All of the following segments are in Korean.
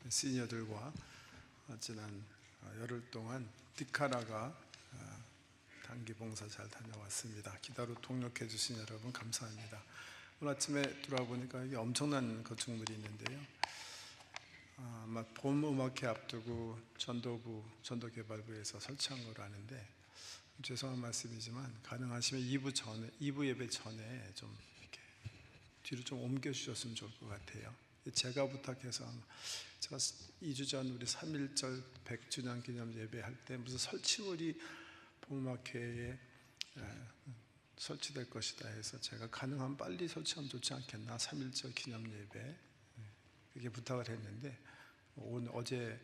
시니어들과 지난 열흘 동안 디카라가 단기 봉사 잘 다녀왔습니다. 기도로 동력해 주신 여러분 감사합니다. 오늘 아침에 들어와보니까 이게 엄청난 건축물이 있는데요. 아마 봄 음악회 앞두고 전도개발부에서 설치한 거로 아는데, 죄송한 말씀이지만 가능하시면 2부 예배 전에 좀 이렇게 뒤로 좀 옮겨 주셨으면 좋을 것 같아요. 제가 부탁해서, 제가 2주 전 우리 3.1절 100주년 기념 예배할 때 무슨 설치물이 봄음악회에 설치될 것이다 해서 제가 가능하면 빨리 설치하면 좋지 않겠나, 3.1절 기념 예배 이렇게 부탁을 했는데, 어제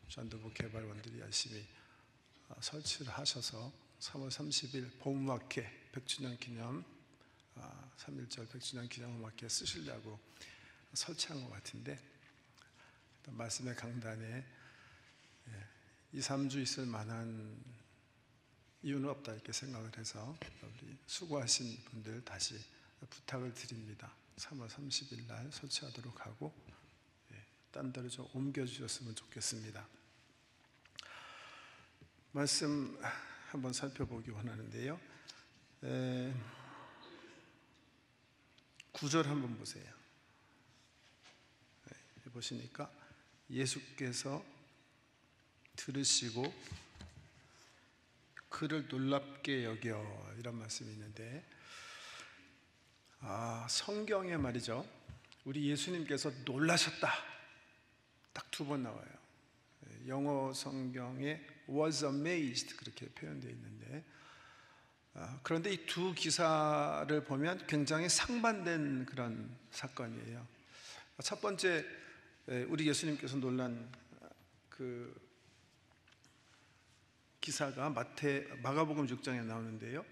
전도부 개발원들이 열심히 설치를 하셔서 3월 30일 봄음악회 100주년 기념 3.1절 100주년 기념 음악회 쓰시려고 설치한 것 같은데, 말씀의 강단에 2, 3주 있을 만한 이유는 없다 이렇게 생각을 해서 우리 수고하신 분들 다시 부탁을 드립니다. 3월 30일 날 설치하도록 하고 딴 데로 좀 옮겨주셨으면 좋겠습니다. 말씀 한번 살펴보기 원하는데요. 9절 한번 보세요. 보시니까 예수께서 들으시고 그를 놀랍게 여겨, 이런 말씀이 있는데, 성경에 말이죠, 우리 예수님께서 놀라셨다 딱 2번 나와요. 영어 성경에 was amazed 그렇게 표현되어 있는데, 그런데 이 두 기사를 보면 굉장히 상반된 그런 사건이에요. 첫 번째, 우리 예수님께서 놀란 그 기사가 마가복음 6장에 나오는데요.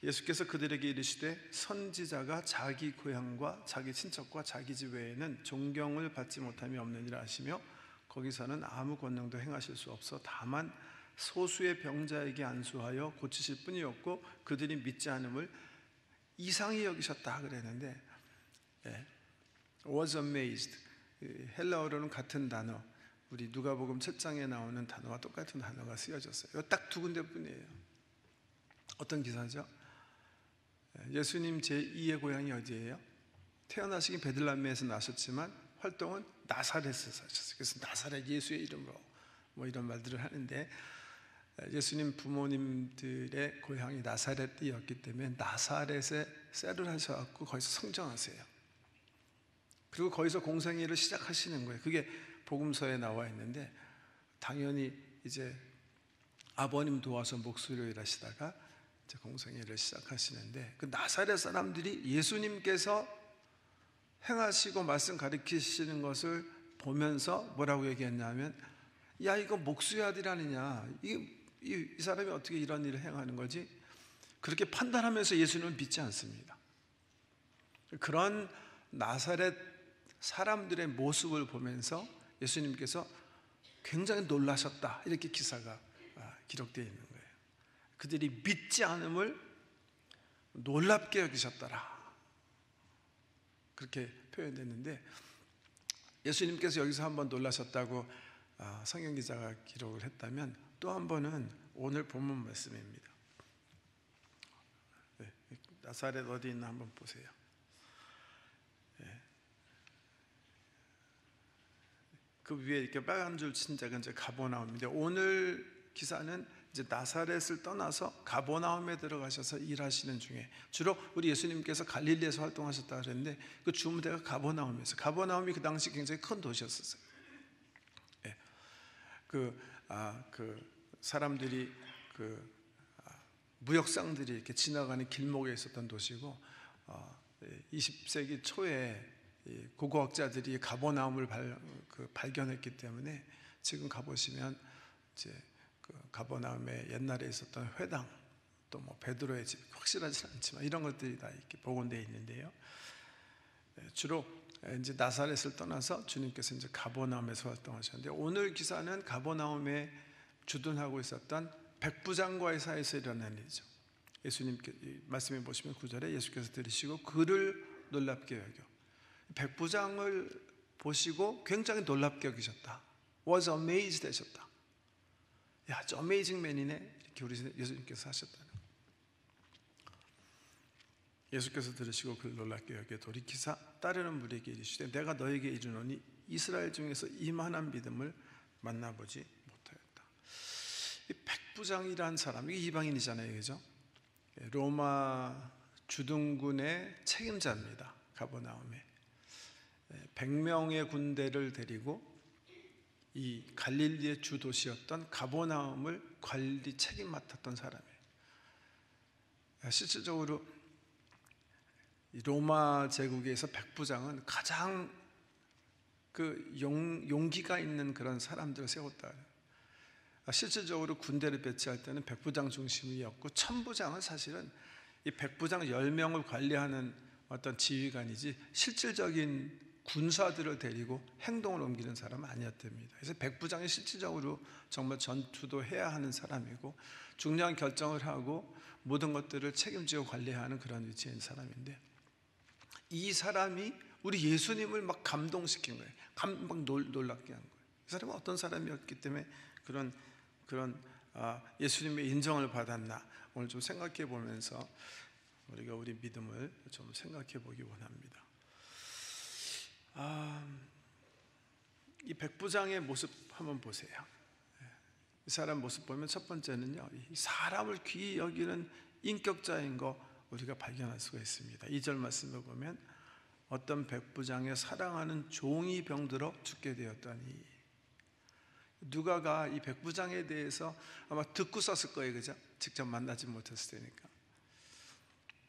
예수께서 그들에게 이르시되 선지자가 자기 고향과 자기 친척과 자기 집 외에는 존경을 받지 못함이 없느니라 하시며, 거기서는 아무 권능도 행하실 수 없어 다만 소수의 병자에게 안수하여 고치실 뿐이었고 그들이 믿지 않음을 이상히 여기셨다 그랬는데, was amazed, 헬라어로는 같은 단어, 우리 누가복음 7장에 나오는 단어와 똑같은 단어가 쓰여졌어요. 딱 2군데 뿐이에요. 어떤 기사죠? 예수님 제2의 고향이 어디예요? 태어나시긴 베들레헴에서 나셨지만 활동은 나사렛에서 하셨어요. 그래서 나사렛 예수의 이름으로 이런 말들을 하는데, 예수님 부모님들의 고향이 나사렛이었기 때문에 나사렛에 셀을 하셔서 거기서 성장하세요. 그리고 거기서 공생애를 시작하시는 거예요. 그게 복음서에 나와 있는데, 당연히 이제 아버님 도와서 목수로 일하시다가 이제 공생애를 시작하시는데, 그 나사렛 사람들이 예수님께서 행하시고 말씀 가르치시는 것을 보면서 뭐라고 얘기했냐면, 야, 이거 목수의 아들 아니냐, 이 사람이 어떻게 이런 일을 행하는 거지? 그렇게 판단하면서 예수님은 믿지 않습니다. 그런 나사렛 사람들의 모습을 보면서 예수님께서 굉장히 놀라셨다 이렇게 기사가 기록되어 있는 거예요. 그들이 믿지 않음을 놀랍게 여기셨더라 그렇게 표현됐는데, 예수님께서 여기서 한번 놀라셨다고 성경 기자가 기록을 했다면, 또 한 번은 오늘 본문 말씀입니다. 나사렛 어디 있나 한번 보세요. 그 위에 이렇게 빨간 줄 친 데가 이제 가버나움인데, 오늘 기사는 이제 나사렛을 떠나서 가버나움에 들어가셔서 일하시는 중에, 주로 우리 예수님께서 갈릴리에서 활동하셨다 그랬는데 그 주무대가 가버나움이었어요. 가버나움이 그 당시 굉장히 큰 도시였었어요. 그 사람들이 무역상들이 이렇게 지나가는 길목에 있었던 도시고, 20세기 초에 고고학자들이 가버나움을 발견했기 때문에 지금 가보시면 이제 가버나움에 옛날에 있었던 회당, 또 베드로의 집, 확실하지 않지만 이런 것들이 다 이렇게 복원되어 있는데요. 주로 이제 나사렛을 떠나서 주님께서 이제 가버나움에서 활동하셨는데, 오늘 기사는 가버나움에 주둔하고 있었던 백부장과의 사이에서 일어난 일이죠. 예수님께 말씀해 보시면 9절에 예수께서 들으시고 그를 놀랍게 여겨, 백부장을 보시고 굉장히 놀랍게 여기셨다. was amazed 하셨다. 야, 저 어메이징 맨이네. 이렇게 우리 예수님께서 하셨다는 거예요. 예수께서 들으시고 그를 놀랍게 여겨 돌이키사 따르는 무리에게 이르시되 내가 너에게 이르노니 이스라엘 중에서 이만한 믿음을 만나보지 못하였다. 이 백부장이라는 사람이 이방인이잖아요, 그죠? 로마 주둔군의 책임자입니다. 가버나움에 100명의 군대를 데리고 이 갈릴리의 주 도시였던 가버나움을 관리 책임 맡았던 사람이에요. 실질적으로 로마 제국에서 백부장은 가장 그 용기가 있는 그런 사람들을 세웠다. 실질적으로 군대를 배치할 때는 백부장 중심이었고 천부장은 사실은 이 백부장 10명을 관리하는 어떤 지휘관이지 실질적인 군사들을 데리고 행동을 옮기는 사람은 아니었답니다. 그래서 백부장이 실질적으로 정말 전투도 해야 하는 사람이고 중요한 결정을 하고 모든 것들을 책임지고 관리하는 그런 위치에 있는 사람인데 이 사람이 우리 예수님을 막 감동시킨 거예요. 막 놀랍게 한 거예요. 이 사람은 어떤 사람이었기 때문에 그런 예수님의 인정을 받았나 오늘 좀 생각해 보면서 우리가 우리 믿음을 좀 생각해 보기 원합니다. 이 백부장의 모습 한번 보세요. 이 사람 모습 보면 첫 번째는요, 이 사람을 귀히 여기는 인격자인 거 우리가 발견할 수가 있습니다. 2절 말씀을 보면 어떤 백부장의 사랑하는 종이 병들어 죽게 되었다니. 누가가 이 백부장에 대해서 아마 듣고 썼을 거예요, 그죠? 직접 만나지 못했을 테니까.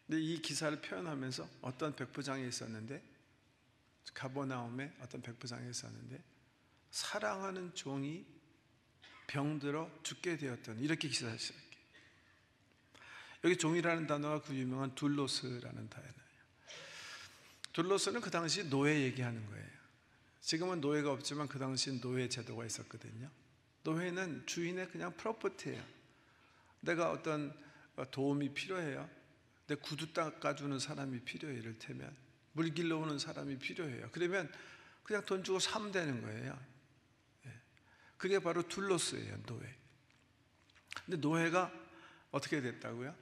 근데 이 기사를 표현하면서 어떤 백부장이 있었는데, 가버나움에 어떤 백부장이 있었는데 사랑하는 종이 병들어 죽게 되었다니, 이렇게 기사를 시작해요. 여기 종이라는 단어가 그 유명한 둘로스라는 단어예요. 둘로스는 그 당시 노예 얘기하는 거예요. 지금은 노예가 없지만 그 당시엔 노예 제도가 있었거든요. 노예는 주인의 그냥 프로퍼티예요. 내가 어떤 도움이 필요해요. 내 구두 닦아주는 사람이 필요해요. 이를테면 물 길러오는 사람이 필요해요. 그러면 그냥 돈 주고 사면 되는 거예요. 그게 바로 둘로스예요, 노예. 근데 노예가 어떻게 됐다고요?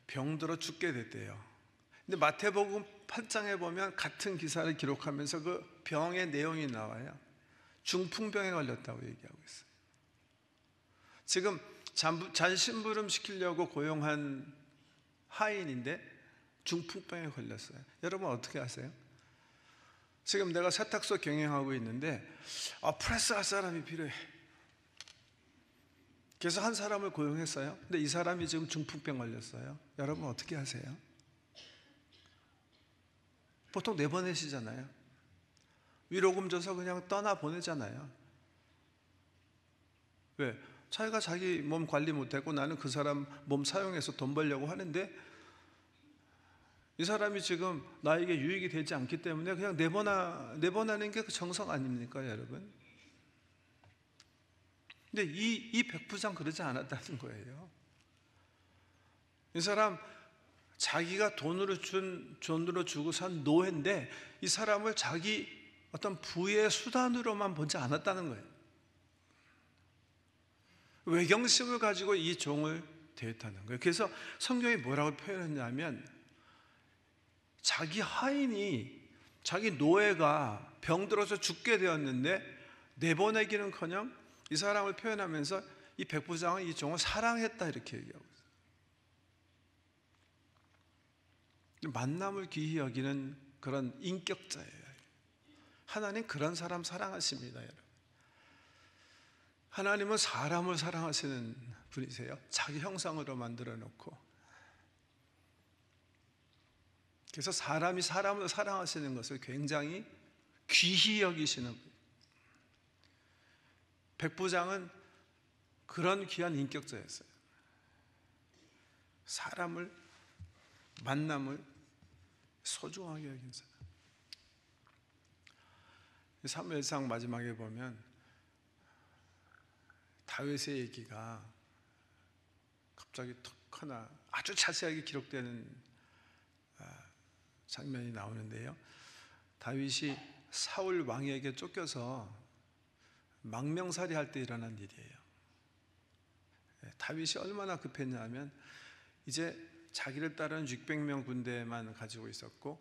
병들어 죽게 됐대요. 근데 마태복음 8장에 보면 같은 기사를 기록하면서 그 병의 내용이 나와요. 중풍병에 걸렸다고 얘기하고 있어요. 지금 잔심부름 시키려고 고용한 하인인데 중풍병에 걸렸어요. 여러분 어떻게 하세요? 지금 내가 세탁소 경영하고 있는데 프레스할 사람이 필요해. 그래서 한 사람을 고용했어요. 근데 이 사람이 지금 중풍병 걸렸어요. 여러분 어떻게 하세요? 보통 내보내시잖아요. 위로금 줘서 그냥 떠나보내잖아요. 왜? 자기가 자기 몸 관리 못했고 나는 그 사람 몸 사용해서 돈 벌려고 하는데 이 사람이 지금 나에게 유익이 되지 않기 때문에 그냥 내보내는 게 그 정성 아닙니까, 여러분? 근데 이 백부장 그러지 않았다는 거예요. 이 사람 자기가 돈으로 주고 산 노예인데 이 사람을 자기 어떤 부의 수단으로만 보지 않았다는 거예요. 외경심을 가지고 이 종을 대했다는 거예요. 그래서 성경이 뭐라고 표현했냐면 자기 하인이 자기 노예가 병들어서 죽게 되었는데 내보내기는커녕 이 사람을 표현하면서 이 백부장은 이 종을 사랑했다 이렇게 얘기하고 있어요. 만남을 귀히 여기는 그런 인격자예요. 하나님 그런 사람 사랑하십니다, 여러분. 하나님은 사람을 사랑하시는 분이세요. 자기 형상으로 만들어 놓고 그래서 사람이 사람을 사랑하시는 것을 굉장히 귀히 여기시는 분이에요. 백부장은 그런 귀한 인격자였어요. 사람을 만남을 소중하게 여긴 사람. 사무엘상 마지막에 보면 다윗의 얘기가 갑자기 툭 하나 아주 자세하게 기록되는 장면이 나오는데요. 다윗이 사울 왕에게 쫓겨서 망명살이 할 때 일어난 일이에요. 다윗이 얼마나 급했냐면 이제 자기를 따르는 600명 군대만 가지고 있었고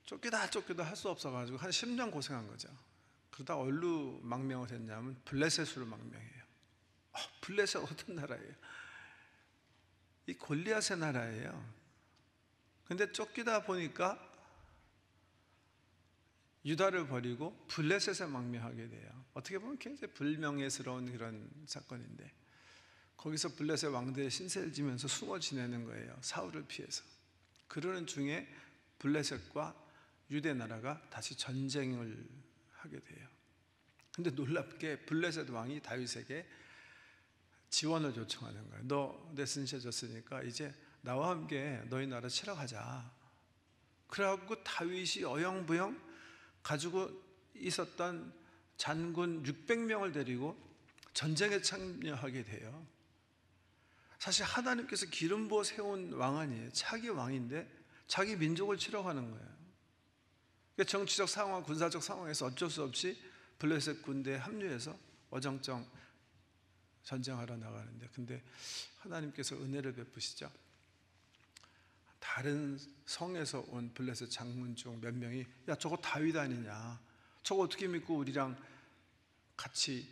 쫓기다 할 수 없어가지고 한 10년 고생한 거죠. 그러다 어디로 망명을 했냐면 블레셋으로 망명해요. 블레셋 어떤 나라예요? 이 골리앗의 나라예요. 근데 쫓기다 보니까 유다를 버리고 블레셋에 망명하게 돼요. 어떻게 보면 굉장히 불명예스러운 그런 사건인데 거기서 블레셋 왕들의 신세를 지면서 숨어 지내는 거예요. 사울을 피해서. 그러는 중에 블레셋과 유대 나라가 다시 전쟁을 하게 돼요. 근데 놀랍게 블레셋 왕이 다윗에게 지원을 요청하는 거예요. 너 내 신세졌으니까 이제 나와 함께 너희 나라 치러 가자. 그래갖고 다윗이 어영부영 가지고 있었던 잔군 600명을 데리고 전쟁에 참여하게 돼요. 사실 하나님께서 기름 부어 세운 왕 아니에요. 차기 왕인데 자기 민족을 치러 가는 거예요. 정치적 상황, 군사적 상황에서 어쩔 수 없이 블레셋 군대에 합류해서 어정쩡 전쟁하러 나가는데 근데 하나님께서 은혜를 베푸시죠. 다른 성에서 온 블레셋 장군 중 몇 명이 야 저거 다윗 아니냐, 저거 어떻게 믿고 우리랑 같이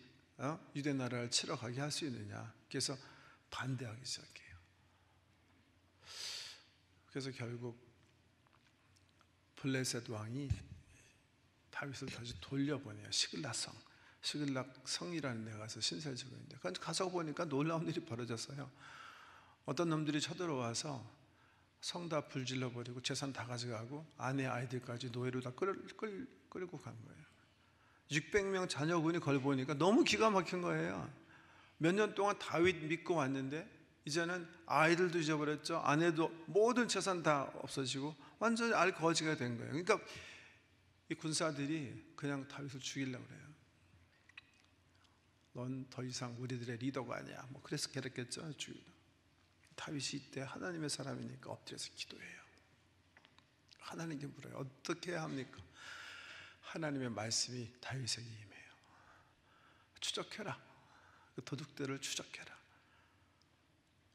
유대 나라를 치러 가게 할 수 있느냐, 그래서 반대하기 시작해요. 그래서 결국 블레셋 왕이 다윗을 다시 돌려보내요. 시글락 성이라는 데 가서 신세를 지고 있는데 가서 보니까 놀라운 일이 벌어졌어요. 어떤 놈들이 쳐들어와서 성 다 불질러 버리고 재산 다 가져가고 아내 아이들까지 노예로 다 끌고 간 거예요. 600명 자녀군이 걸보니까 너무 기가 막힌 거예요. 몇 년 동안 다윗 믿고 왔는데 이제는 아이들도 잊어버렸죠. 아내도 모든 재산 다 없어지고 완전히 알거지가 된 거예요. 그러니까 이 군사들이 그냥 다윗을 죽이려고 그래요. 넌 더 이상 우리들의 리더가 아니야. 그래서 그랬겠죠. 죽이려. 다윗이 이때 하나님의 사람이니까 엎드려서 기도해요. 하나님께 물어요. 어떻게 해야 합니까? 하나님의 말씀이 다윗에게 임해요. 추적해라. 그 도둑들을 추적해라.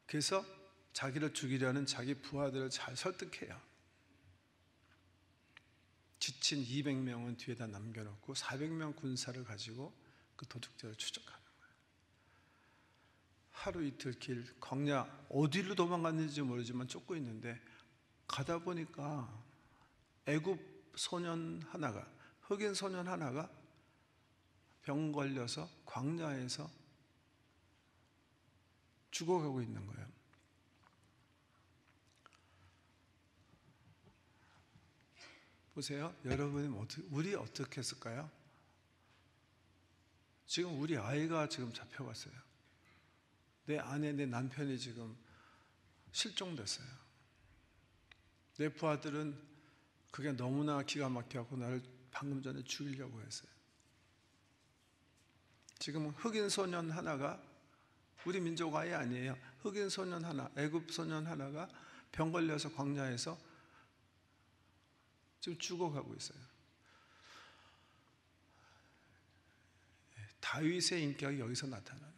그래서 자기를 죽이려는 자기 부하들을 잘 설득해요. 지친 200명은 뒤에다 남겨놓고 400명 군사를 가지고 그 도둑들을 추적하는 거예요. 하루 이틀 길 광야 어디로 도망갔는지 모르지만 쫓고 있는데 가다 보니까 애굽 소년 하나가, 흑인 소년 하나가 병 걸려서 광야에서 죽어가고 있는 거예요. 보세요. 여러분, 우리 어떻게 했을까요? 지금 우리 아이가 지금 잡혀갔어요. 내 아내, 내 남편이 지금 실종됐어요. 내 부하들은 그게 너무나 기가 막혀서 나를 방금 전에 죽이려고 했어요. 지금 흑인 소년 하나가, 우리 민족 아이 아니에요. 흑인 소년 하나, 애굽 소년 하나가 병 걸려서 광야에서 지금 죽어가고 있어요. 다윗의 인격이 여기서 나타나는 거예요.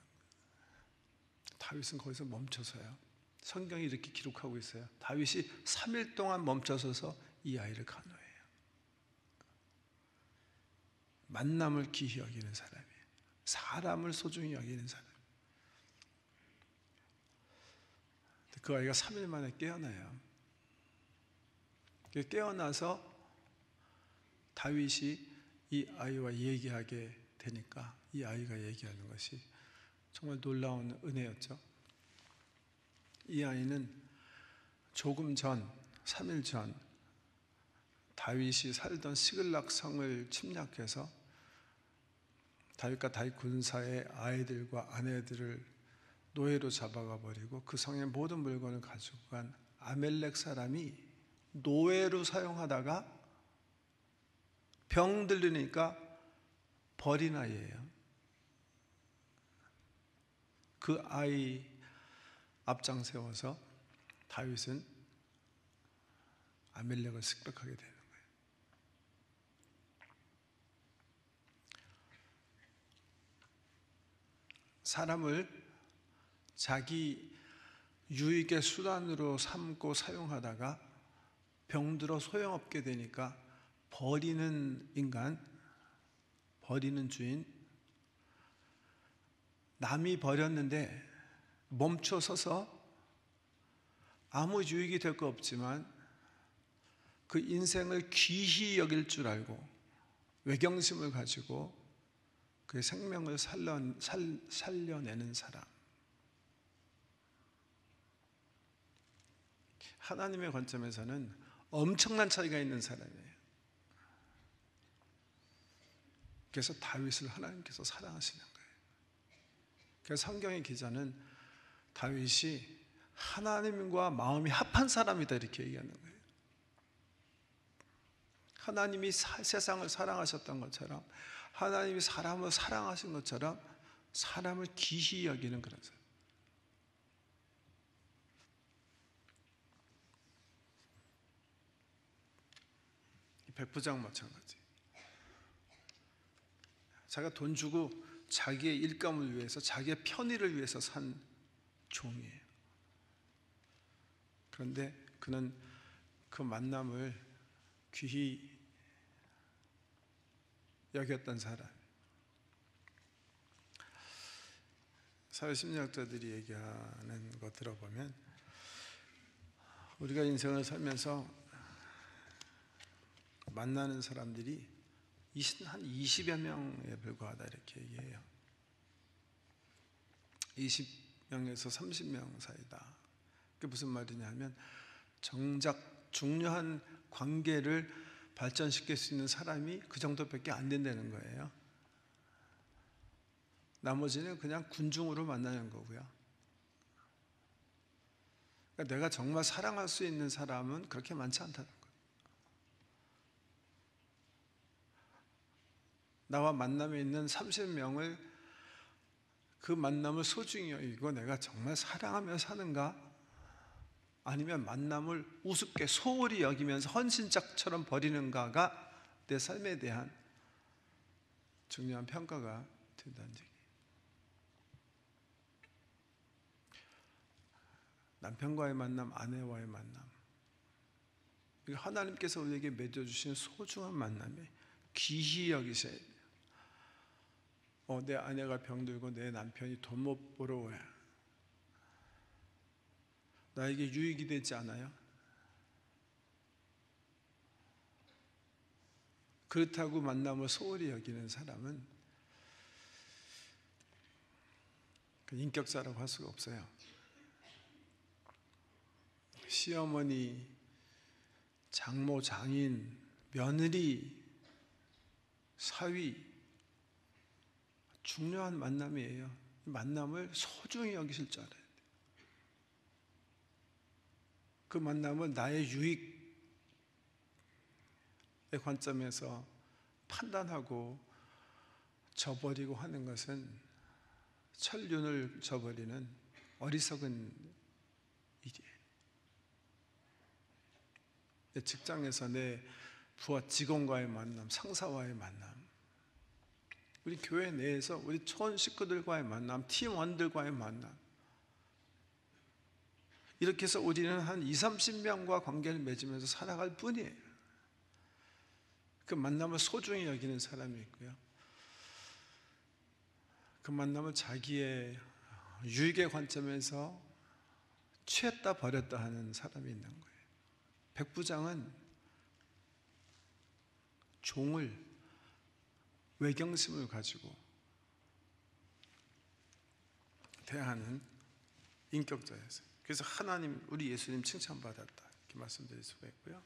다윗은 거기서 멈춰서요. 성경이 이렇게 기록하고 있어요. 다윗이 3일 동안 멈춰서서 이 아이를 간호해요. 만남을 귀히 여기는 사람이에요. 사람을 소중히 여기는 사람. 그 아이가 3일 만에 깨어나요. 깨어나서 다윗이 이 아이와 얘기하게 되니까 이 아이가 얘기하는 것이 정말 놀라운 은혜였죠. 이 아이는 조금 전, 3일 전 다윗이 살던 시글락 성을 침략해서 다윗과 다윗 군사의 아이들과 아내들을 노예로 잡아가 버리고 그 성의 모든 물건을 가지고 간 아멜렉 사람이 노예로 사용하다가 병 들리니까 버린 아이예요. 그 아이 앞장 세워서 다윗은 아멜렉을 습격하게 되는 거예요. 사람을 자기 유익의 수단으로 삼고 사용하다가 병들어 소용없게 되니까 버리는 인간, 버리는 주인, 남이 버렸는데 멈춰 서서 아무 유익이 될 거 없지만 그 인생을 귀히 여길 줄 알고 외경심을 가지고 그의 생명을 살려내는 사람. 하나님의 관점에서는 엄청난 차이가 있는 사람이에요. 그래서 다윗을 하나님께서 사랑하시는 거예요. 그래서 성경의 기자는 다윗이 하나님과 마음이 합한 사람이다 이렇게 얘기하는 거예요. 하나님이 세상을 사랑하셨던 것처럼, 하나님이 사람을 사랑하신 것처럼 사람을 귀히 여기는 그런 사람. 백부장 마찬가지. 자기가 돈 주고 자기의 일감을 위해서, 자기의 편의를 위해서 산 종이에요. 그런데 그는 그 만남을 귀히 여겼던 사람. 사회심리학자들이 얘기하는 거 들어보면 우리가 인생을 살면서 만나는 사람들이 한 20여 명에 불과하다 이렇게 얘기해요. 20명에서 30명 사이다. 그게 무슨 말이냐 하면 정작 중요한 관계를 발전시킬 수 있는 사람이 그 정도밖에 안 된다는 거예요. 나머지는 그냥 군중으로 만나는 거고요. 그러니까 내가 정말 사랑할 수 있는 사람은 그렇게 많지 않다는 거예요. 나와 만남에 있는 30명을 그 만남을 소중히 여기고 내가 정말 사랑하며 사는가? 아니면 만남을 우습게 소홀히 여기면서 헌신짝처럼 버리는가가 내 삶에 대한 중요한 평가가 된다는 얘기예요. 남편과의 만남, 아내와의 만남, 이거 하나님께서 우리에게 맺어주신 소중한 만남에 귀히 여기셔야 돼요. 내 아내가 병들고 내 남편이 돈 못 벌어 와 나에게 유익이 되지 않아요? 그렇다고 만남을 소홀히 여기는 사람은 인격자라고 할 수가 없어요. 시어머니, 장모, 장인, 며느리, 사위, 중요한 만남이에요. 만남을 소중히 여기실 줄 알아야 돼요. 그 만남을 나의 유익의 관점에서 판단하고 저버리고 하는 것은 천륜을 저버리는 어리석은 일이에요. 내 직장에서 내 부하 직원과의 만남, 상사와의 만남, 우리 교회 내에서 우리 촌 식구들과의 만남, 팀원들과의 만남, 이렇게 해서 우리는 한 20, 30명과 관계를 맺으면서 살아갈 뿐이에요. 그 만남을 소중히 여기는 사람이 있고요, 그 만남을 자기의 유익의 관점에서 취했다 버렸다 하는 사람이 있는 거예요. 백부장은 종을 외경심을 가지고 대하는 인격자였어요. 그래서 하나님, 우리 예수님 칭찬받았다 이렇게 말씀드릴 수가 있고요.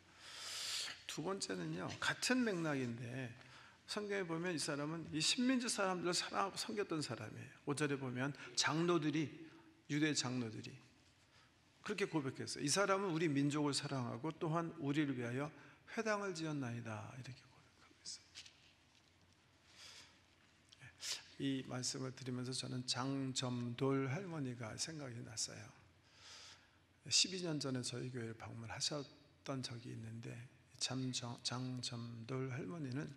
두 번째는요, 같은 맥락인데 성경에 보면 이 사람은 이 신민지 사람들을 사랑하고 섬겼던 사람이에요. 5절에 보면 장로들이, 유대 장로들이 그렇게 고백했어요. 이 사람은 우리 민족을 사랑하고 또한 우리를 위하여 회당을 지었나이다 이렇게 고백하고 있어요. 이 말씀을 들으면서 저는 장점돌 할머니가 생각이 났어요. 12년 전에 저희 교회를 방문하셨던 적이 있는데 장점돌 할머니는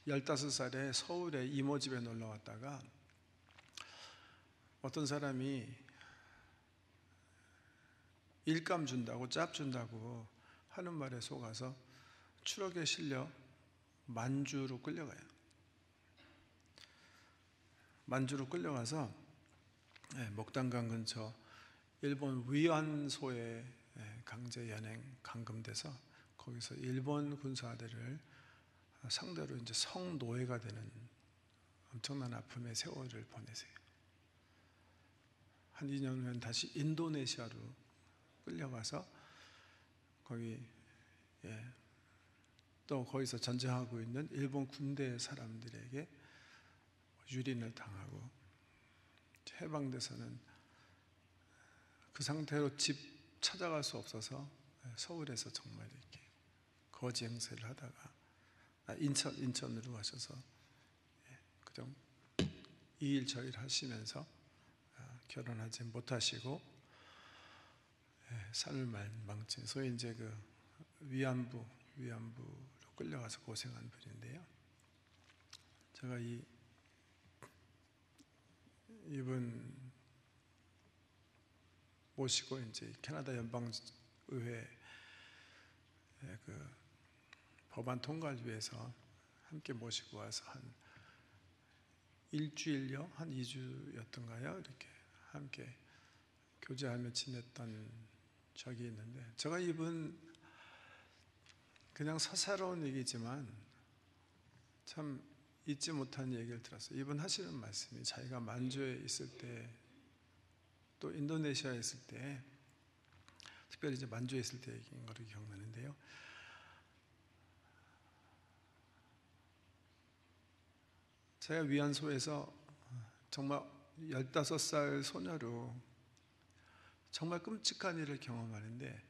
15살에 서울에 이모 집에 놀러 왔다가 어떤 사람이 일감 준다고, 짭 준다고 하는 말에 속아서 추럭에 실려 만주로 끌려가요. 만주로 끌려가서 목단강 근처 일본 위안소에 강제 연행 감금돼서 거기서 일본 군사들을 상대로 이제 성노예가 되는 엄청난 아픔의 세월을 보내세요. 한 2년 후엔 다시 인도네시아로 끌려가서 거기 또 거기서 전쟁하고 있는 일본 군대 사람들에게 유린을 당하고 해방돼서는 그 상태로 집 찾아갈 수 없어서 서울에서 정말 이렇게 거지 행세를 하다가 인천으로 가셔서 그냥 2일 저일 하시면서 결혼하지 못하시고 삶을 망친 소위 이제 그 위안부로 끌려가서 고생한 분인데요. 제가 이분 모시고 이제 캐나다 연방의회 그 법안 통과를 위해서 함께 모시고 와서 한 일주일요, 한 2주였던가요? 이렇게 함께 교제하며 지냈던 적이 있는데, 제가 이분 그냥 사사로운 얘기지만 참 잊지 못한 얘기를 들었어요. 이분 하시는 말씀이 자기가 만주에 있을 때, 또 인도네시아에 있을 때, 특별히 이제 만주에 있을 때 얘기인 거를 기억나는데요. 제가 위안소에서 정말 15살 소녀로 정말 끔찍한 일을 경험하는데,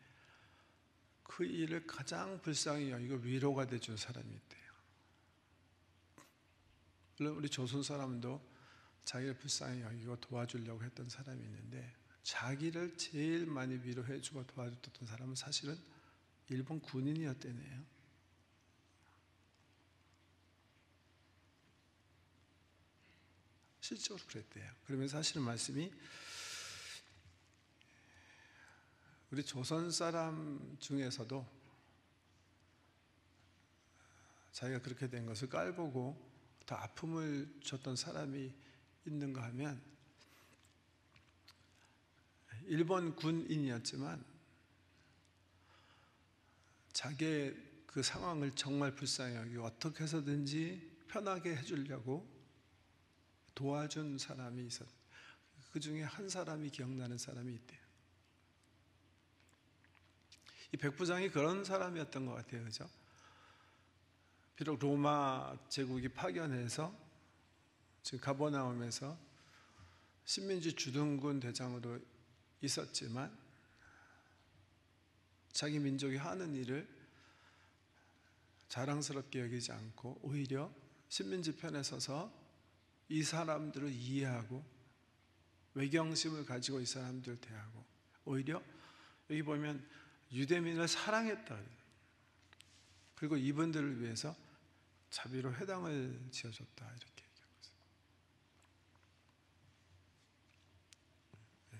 그 일을 가장 불쌍히 여기고 위로가 돼준 사람이 있대요. 물론 우리 조선 사람도 자기를 불쌍히 여기고 도와주려고 했던 사람이 있는데, 자기를 제일 많이 위로해주고 도와줬던 사람은 사실은 일본 군인이었대네요. 실제로 그랬대요. 그러면서 하시는 말씀이, 우리 조선 사람 중에서도 자기가 그렇게 된 것을 깔보고 더 아픔을 줬던 사람이 있는가 하면 일본 군인이었지만 자기의 그 상황을 정말 불쌍히 여기고 어떻게 해서든지 편하게 해주려고 도와준 사람이 있었어요. 그 중에 한 사람이 기억나는 사람이 있대요. 이 백부장이 그런 사람이었던 것 같아요. 그죠? 비록 로마 제국이 파견해서 지금 가버나움에서 식민지 주둔군 대장으로 있었지만 자기 민족이 하는 일을 자랑스럽게 여기지 않고 오히려 식민지 편에 서서 이 사람들을 이해하고 외경심을 가지고 이 사람들을 대하고, 오히려 여기 보면 유대민을 사랑했다. 그리고 이분들을 위해서 자비로 회당을 지어줬다. 이렇게 얘기하고 있어요. 네.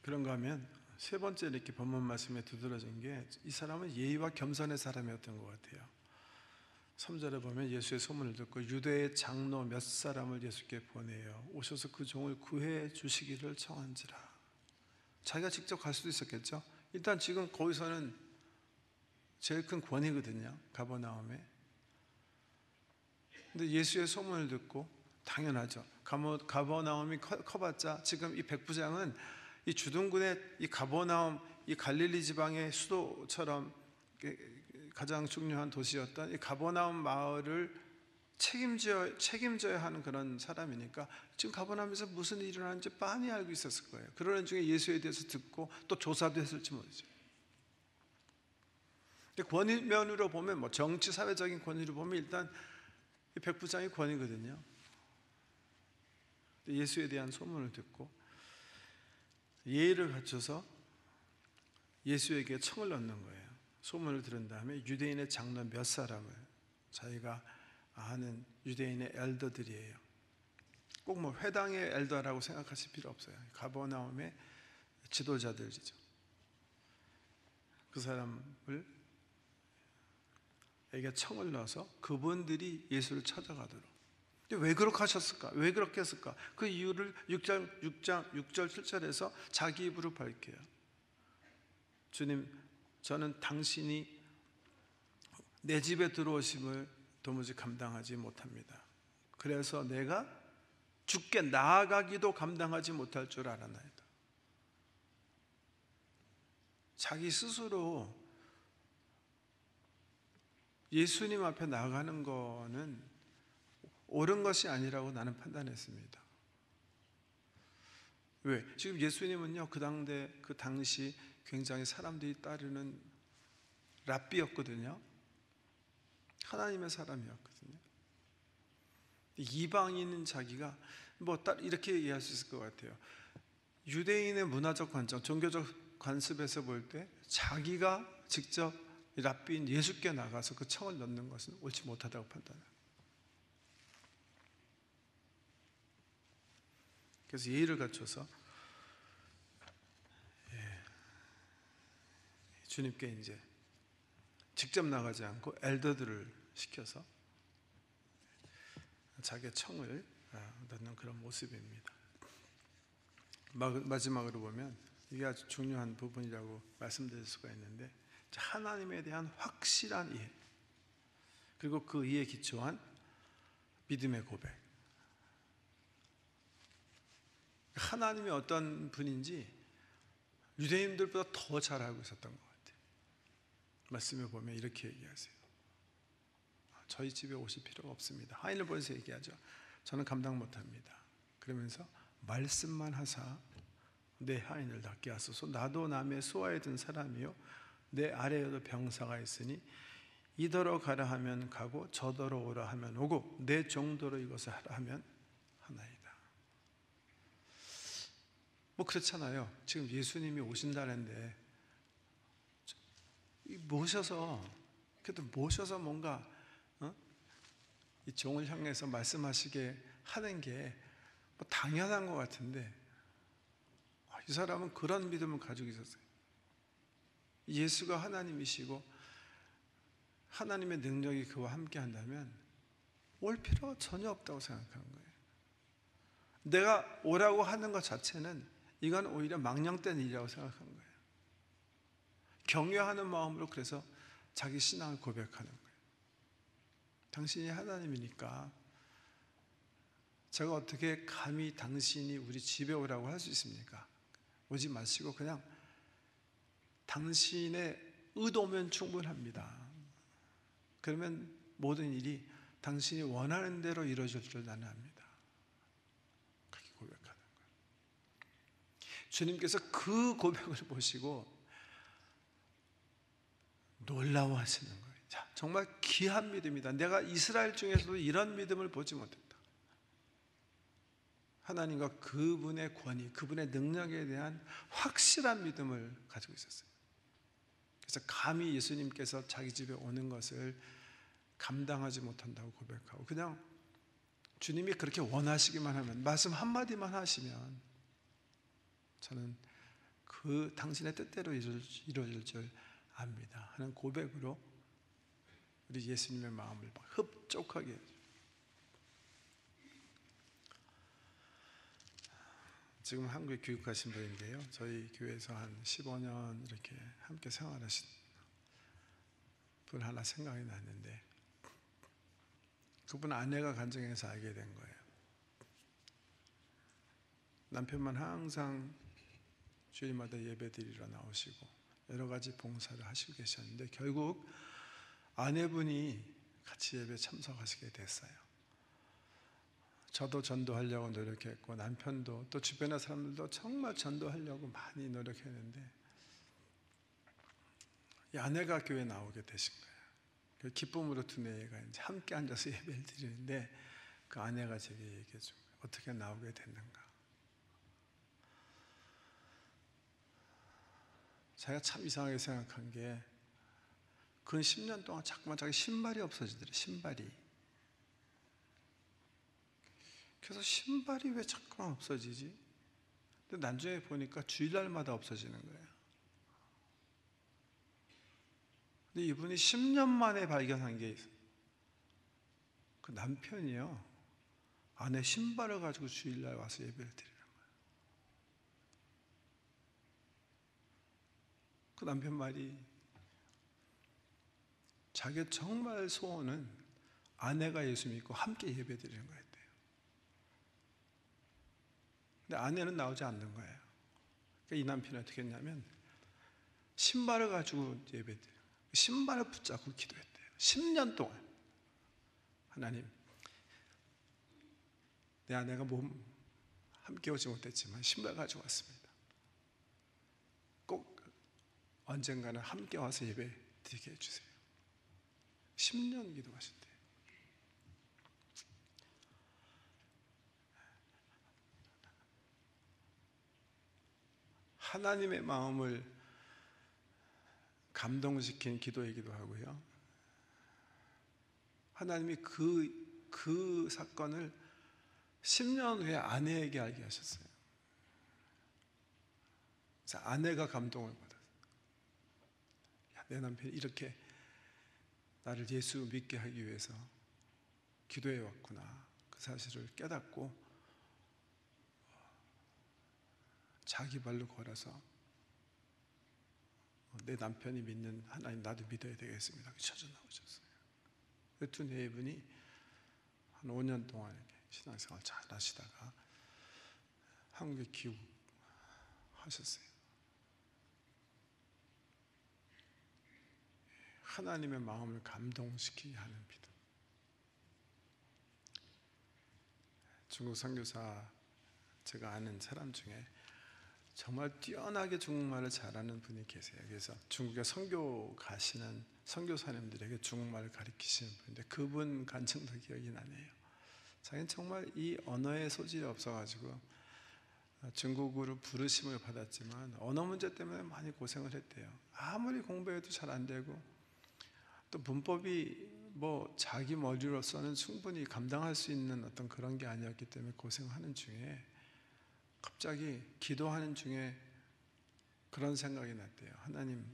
그런가 하면 세 번째 이렇게 본문 말씀에 두드러진 게, 이 사람은 예의와 겸손의 사람이었던 것 같아요. 3절에 보면 예수의 소문을 듣고 유대의 장로 몇 사람을 예수께 보내어 오셔서 그 종을 구해 주시기를 청한지라. 자기가 직접 갈 수도 있었겠죠. 일단 지금 거기서는 제일 큰 권위거든요, 가버나움에. 근데 예수의 소문을 듣고, 당연하죠, 가버나움이 커봤자 지금 이 백부장은 이 주둔군의 이 가버나움, 이 갈릴리 지방의 수도처럼 가장 중요한 도시였던 이 가버나움 마을을 책임져야 하는 그런 사람이니까 지금 가버나움에서 무슨 일이 일어나는지 빤히 알고 있었을 거예요. 그러는 중에 예수에 대해서 듣고 또 조사도 했을지 모르죠. 권위면으로 보면, 뭐 정치 사회적인 권위로 보면 일단 이 백부장이 권위거든요. 예수에 대한 소문을 듣고 예의를 갖춰서 예수에게 청을 넣는 거예요. 소문을 들은 다음에 유대인의 장로 몇 사람을, 자기가 아는 유대인의 엘더들이에요. 꼭 뭐 회당의 엘더라고 생각하실 필요 없어요. 가버나움의 지도자들이죠. 그 사람을 에게 청을 넣어서 그분들이 예수를 찾아가도록. 근데 왜 그렇게 하셨을까? 왜 그렇게 했을까? 그 이유를 6절 7절에서 자기 입으로 밝혀요. 주님, 저는 당신이 내 집에 들어오심을 도무지 감당하지 못합니다. 그래서 내가 죽게 나아가기도 감당하지 못할 줄 알았나이다. 자기 스스로 예수님 앞에 나가는 거는 옳은 것이 아니라고 나는 판단했습니다. 왜? 지금 예수님은요, 그 당시 굉장히 사람들이 따르는 랍비였거든요. 하나님의 사람이었거든요. 이방인인 자기가 이렇게 이해할 수 있을 것 같아요. 유대인의 문화적 관점, 종교적 관습에서 볼 때 자기가 직접 랍비인 예수께 나가서 그 청을 넣는 것은 옳지 못하다고 판단해요. 그래서 예의를 갖춰서 주님께 이제 직접 나가지 않고 엘더들을 시켜서 자기의 청을 넣는 그런 모습입니다. 마지막으로 보면 이게 아주 중요한 부분이라고 말씀드릴 수가 있는데, 하나님에 대한 확실한 이해, 그리고 그 이해에 기초한 믿음의 고백. 하나님이 어떤 분인지 유대인들보다 더 잘 알고 있었던 것 같아요. 말씀에 보면 이렇게 얘기하세요. 저희 집에 오실 필요가 없습니다. 하인을 보내서 얘기하죠. 저는 감당 못합니다. 그러면서 말씀만 하사 내 하인을 낫게 하소서. 나도 남의 수하에 든 사람이요 내 아래에도 병사가 있으니 이더러 가라 하면 가고 저더러 오라 하면 오고 내 정도로 이것을 하라 하면 하나이다. 그렇잖아요. 지금 예수님이 오신다는데 모셔서 뭔가 이 종을 향해서 말씀하시게 하는 게 당연한 것 같은데, 이 사람은 그런 믿음을 가지고 있었어요. 예수가 하나님이시고 하나님의 능력이 그와 함께 한다면 올 필요가 전혀 없다고 생각하는 거예요. 내가 오라고 하는 것 자체는 이건 오히려 망령된 일이라고 생각하는 거예요. 경외하는 마음으로 그래서 자기 신앙을 고백하는 거예요. 당신이 하나님이니까 제가 어떻게 감히 당신이 우리 집에 오라고 할 수 있습니까? 오지 마시고 그냥 당신의 의도면 충분합니다. 그러면 모든 일이 당신이 원하는 대로 이루어질 줄 나는 압니다. 그렇게 고백하는 거예요. 주님께서 그 고백을 보시고 놀라워하시는 거예요. 자, 정말 귀한 믿음이다. 내가 이스라엘 중에서도 이런 믿음을 보지 못했다. 하나님과 그분의 권위, 그분의 능력에 대한 확실한 믿음을 가지고 있었어요. 그래서 감히 예수님께서 자기 집에 오는 것을 감당하지 못한다고 고백하고, 그냥 주님이 그렇게 원하시기만 하면, 말씀 한마디만 하시면 저는 그 당신의 뜻대로 이루어질 줄 압니다 하는 고백으로 우리 예수님의 마음을 흡족하게 해줘. 지금 한국에 교육하신 분인데요, 저희 교회에서 한 15년 이렇게 함께 생활하신 분 하나 생각이 났는데, 그분 아내가 간증해서 알게 된 거예요. 남편만 항상 주일마다 예배 드리러 나오시고 여러 가지 봉사를 하시고 계셨는데, 결국 아내분이 같이 예배 참석하시게 됐어요. 저도 전도하려고 노력했고 남편도 또 주변의 사람들도 정말 전도하려고 많이 노력했는데, 이 아내가 교회에 나오게 되신 거예요. 기쁨으로 두뇌가 이제 함께 앉아서 예배를 드리는데, 그 아내가 제게 얘기해 준 거예요. 어떻게 나오게 됐는가. 자기가 참 이상하게 생각한 게 근 10년 동안 자꾸만 자기 신발이 없어지더래. 신발이. 그래서 신발이 왜 자꾸만 없어지지? 근데 나중에 보니까 주일날마다 없어지는 거예요. 근데 이분이 10년 만에 발견한 게 있어요. 그 남편이요, 아내 신발을 가지고 주일날 와서 예배를 드리는 거예요. 그 남편 말이 자기 정말 소원은 아내가 예수 믿고 함께 예배 드리는 거였대요. 근데 아내는 나오지 않는 거예요. 그러니까 이 남편이 어떻게 했냐면 신발을 가지고 예배 드려요. 신발을 붙잡고 기도했대요. 10년 동안. 하나님, 내 아내가 함께 오지 못했지만 신발 가지고 왔습니다. 꼭 언젠가는 함께 와서 예배 드리게 해주세요. 10년 기도하셨대요. 하나님의 마음을 감동시킨 기도이기도 하고요. 하나님이 그 사건을 10년 후에 아내에게 알게 하셨어요. 그래서 아내가 감동을 받았어요. 야, 내 남편이 이렇게 나를 예수 믿게 하기 위해서 기도해 왔구나. 그 사실을 깨닫고 자기 발로 걸어서 내 남편이 믿는 하나님 나도 믿어야 되겠습니다. 쳐져 나오셨어요. 그 두 네분이 한 5년 동안 이렇게 신앙생활 잘 하시다가 한국에 귀국하셨어요. 하나님의 마음을 감동시키게 하는 믿음. 중국 선교사 제가 아는 사람 중에 정말 뛰어나게 중국말을 잘하는 분이 계세요. 그래서 중국에 선교 가시는 선교사님들에게 중국말을 가르치시는 분인데 그분 간증도 기억이 나네요. 자기는 정말 이 언어의 소질이 없어가지고 중국으로 부르심을 받았지만 언어 문제 때문에 많이 고생을 했대요. 아무리 공부해도 잘 안 되고 또 문법이 뭐 자기 머리로서는 충분히 감당할 수 있는 어떤 그런 게 아니었기 때문에 고생하는 중에 갑자기 기도하는 중에 그런 생각이 났대요. 하나님,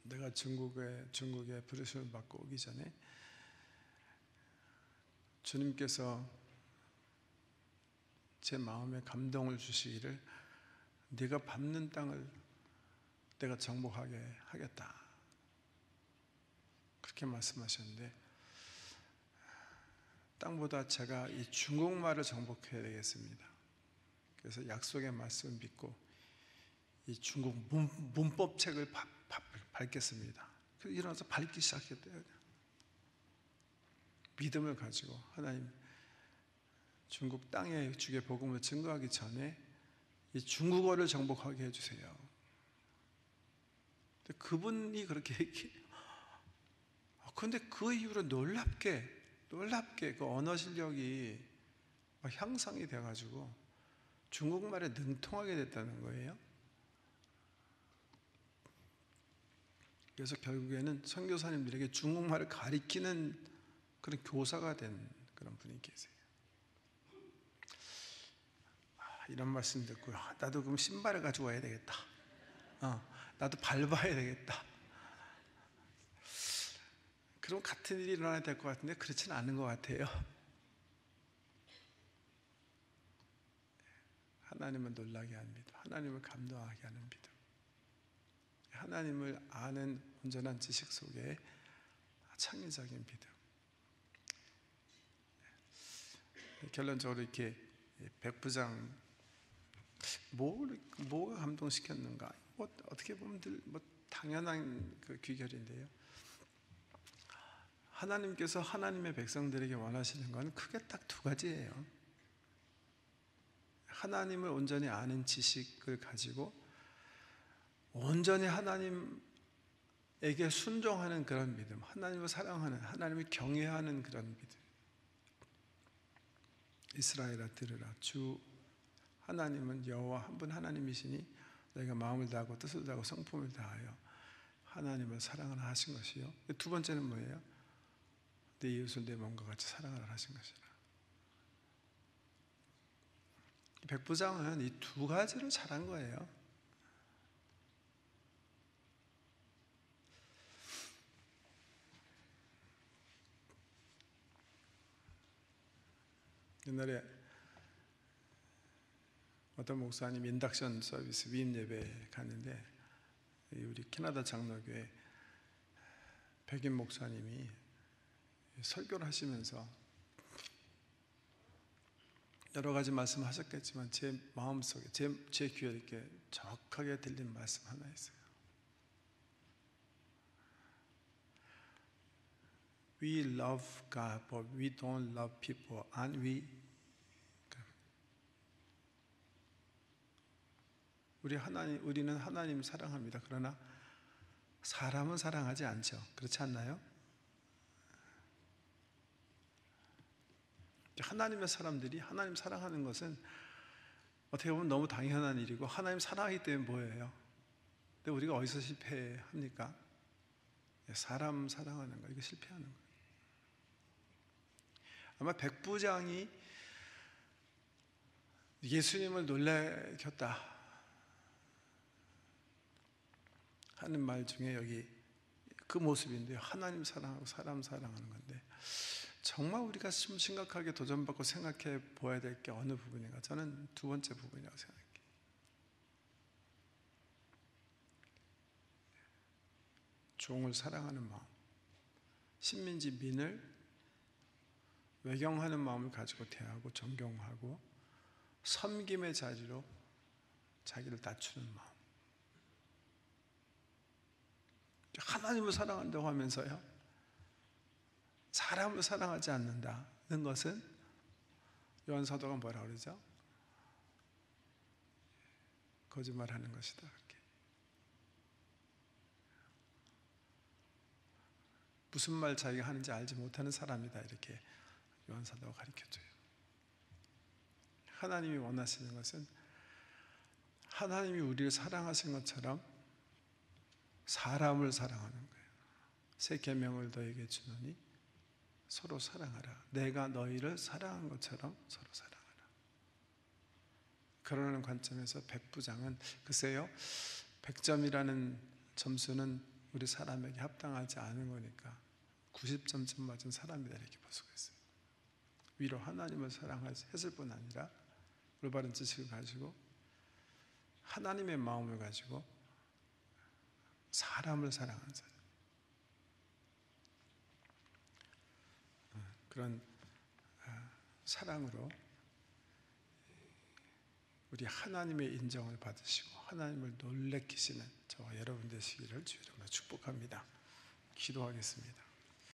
내가 중국에 부르심을 받고 오기 전에 주님께서 제 마음에 감동을 주시기를 네가 밟는 땅을 내가 정복하게 하겠다. 그렇게 말씀하셨는데 땅보다 제가 이 중국말을 정복해야 되겠습니다. 그래서 약속의 말씀을 믿고 이 중국 문법책을 밟겠습니다. 그래서 일어나서 밟기 시작했대요. 믿음을 가지고 하나님, 중국 땅에 주의 복음을 증거하기 전에 이 중국어를 정복하게 해주세요. 근데 그분이 그렇게 얘기해요. 그런데 그 이후로 놀랍게 그 언어 실력이 향상이 돼가지고 중국말에 능통하게 됐다는 거예요. 그래서 결국에는 선교사님들에게 중국말을 가리키는 그런 교사가 된 그런 분이 계세요. 이런 말씀 듣고 나도 그럼 신발을 가지고 와야 되겠다. 나도 밟아야 되겠다. 그럼 같은 일이 일어나야 될 것 같은데 그렇지는 않은 것 같아요. 하나님을 놀라게 하는 믿음, 하나님을 감동하게 하는 믿음, 하나님을 아는 온전한 지식 속에 창의적인 믿음. 결론적으로 이렇게 백부장 뭐가 감동시켰는가? 어떻게 보면 당연한 그 귀결인데요. 하나님께서 하나님의 백성들에게 원하시는 건 크게 딱 두 가지예요. 하나님을 온전히 아는 지식을 가지고 온전히 하나님에게 순종하는 그런 믿음, 하나님을 사랑하는, 하나님을 경외하는 그런 믿음. 이스라엘아 들으라, 주 하나님은 여호와 한 분 하나님이시니 내가 마음을 다하고 뜻을 다하고 성품을 다하여 하나님을 사랑하라 하신 것이요. 두 번째는 뭐예요? 내 이웃을 내 몸과 같이 사랑하라 하신 것이라. 백부장은 이 두 가지를 잘한 거예요. 옛날에 어떤 목사님 인덕션 서비스 위임 예배에 갔는데 우리 캐나다 장로교회 백인 목사님이 설교를 하시면서 여러 가지 말씀하셨겠지만 제 마음속에 제 귀에 이렇게 정확하게 들린 말씀 하나 있어요. We love God, but we don't love people, and 우리는 하나님 사랑합니다. 그러나 사람은 사랑하지 않죠. 그렇지 않나요? 하나님의 사람들이 하나님 사랑하는 것은 어떻게 보면 너무 당연한 일이고, 하나님 사랑하기 때문에 뭐예요? 근데 우리가 어디서 실패합니까? 사람 사랑하는 거, 이거 실패하는 거예요. 아마 백부장이 예수님을 놀래켰다 하는 말 중에 여기 그 모습인데요. 하나님 사랑하고 사람 사랑하는 건데, 정말 우리가 심각하게 도전받고 생각해 보아야 될 게 어느 부분인가? 저는 두 번째 부분이라고 생각해요. 종을 사랑하는 마음, 신민지 민을 외경하는 마음을 가지고 대하고 존경하고 섬김의 자리로 자기를 낮추는 마음. 하나님을 사랑한다고 하면서요, 사람을 사랑하지 않는다는 것은 요한 사도가 뭐라 그러죠? 거짓말하는 것이다. 이렇게. 무슨 말 자기가 하는지 알지 못하는 사람이다, 이렇게 요한 사도가 가르쳐줘요. 하나님이 원하시는 것은 하나님이 우리를 사랑하신 것처럼 사람을 사랑하는 거예요. 새 계명을 너에게 주노니 서로 사랑하라. 내가 너희를 사랑한 것처럼 서로 사랑하라. 그러는 관점에서 백부장은, 글쎄요, 100점이라는 점수는 우리 사람에게 합당하지 않은 거니까 90점쯤 맞은 사람이다, 이렇게 볼 수가 있어요. 위로 하나님을 사랑했을 뿐 아니라 올바른 지식을 가지고 하나님의 마음을 가지고 사람을 사랑하는 사람, 그런 사랑으로 우리 하나님의 인정을 받으시고 하나님을 놀래키시는 저와 여러분 되시기를 주의 이름으로 축복합니다. 기도하겠습니다.